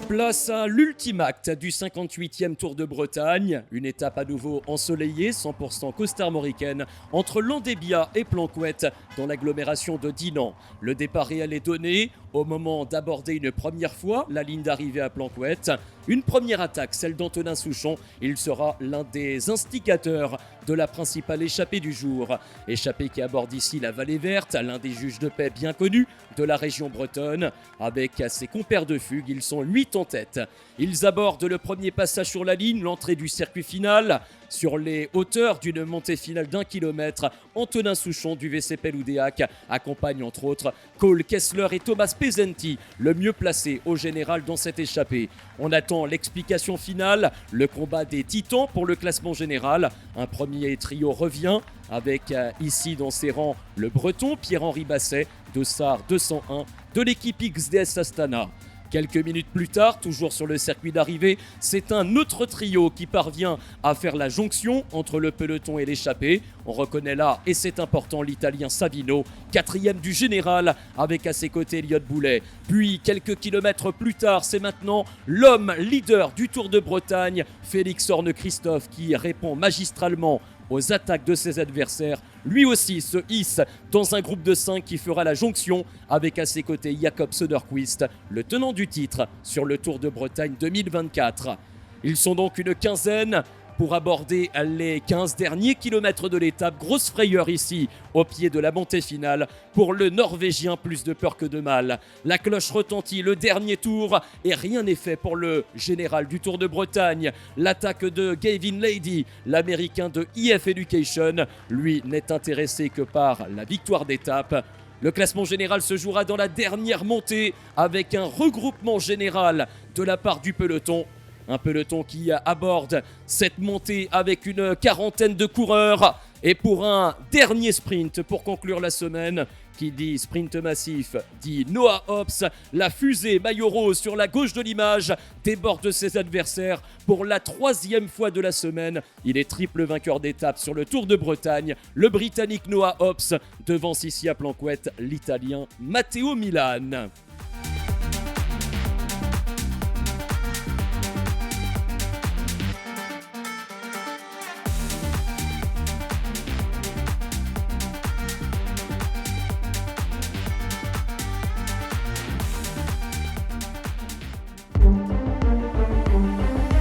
Place à l'ultime acte du 58e Tour de Bretagne, une étape à nouveau ensoleillée, 100% costarmoricaine, entre Landébia et Planquette, dans l'agglomération de Dinan. Le départ réel est donné au moment d'aborder une première fois la ligne d'arrivée à Planquette. Une première attaque, celle d'Antonin Souchon. Il sera l'un des instigateurs de la principale échappée du jour. Échappée qui aborde ici la Vallée Verte, l'un des juges de paix bien connus de la région bretonne. Avec ses compères de fugue, ils sont 8 en tête. Ils abordent le premier passage sur la ligne, l'entrée du circuit final. Sur les hauteurs d'une montée finale d'1 kilomètre, Antonin Souchon du VCP Loudéac accompagne entre autres Cole Kessler et Thomas Pesenti, le mieux placé au général dans cette échappée. On attend l'explication finale, le combat des titans pour le classement général. Un premier trio revient avec ici dans ses rangs le breton Pierre-Henri Basset, Dossard 201 de l'équipe XDS Astana. Quelques minutes plus tard, toujours sur le circuit d'arrivée, c'est un autre trio qui parvient à faire la jonction entre le peloton et l'échappée. On reconnaît là, et c'est important, l'Italien Savino, quatrième du général, avec à ses côtés Elliott Boulet. Puis, quelques kilomètres plus tard, c'est maintenant l'homme leader du Tour de Bretagne, Félix Horne-Christophe, qui répond magistralement aux attaques de ses adversaires. Lui aussi se hisse dans un groupe de 5 qui fera la jonction avec à ses côtés Jakob Söderqvist, le tenant du titre sur le Tour de Bretagne 2024. Ils sont donc une quinzaine pour aborder les 15 derniers kilomètres de l'étape. Grosse frayeur ici, au pied de la montée finale, pour le Norvégien, plus de peur que de mal. La cloche retentit, le dernier tour, et rien n'est fait pour le général du Tour de Bretagne. L'attaque de Gavin Lady, l'Américain de EF Education, lui n'est intéressé que par la victoire d'étape. Le classement général se jouera dans la dernière montée, avec un regroupement général de la part du peloton. Un peloton qui aborde cette montée avec une quarantaine de coureurs. Et pour un dernier sprint pour conclure la semaine, qui dit sprint massif, dit Noah Hobbs. La fusée maillot rose sur la gauche de l'image déborde ses adversaires pour la 3e fois de la semaine. Il est triple vainqueur d'étape sur le Tour de Bretagne. Le Britannique Noah Hobbs devance ici à Planquette l'Italien Matteo Milan.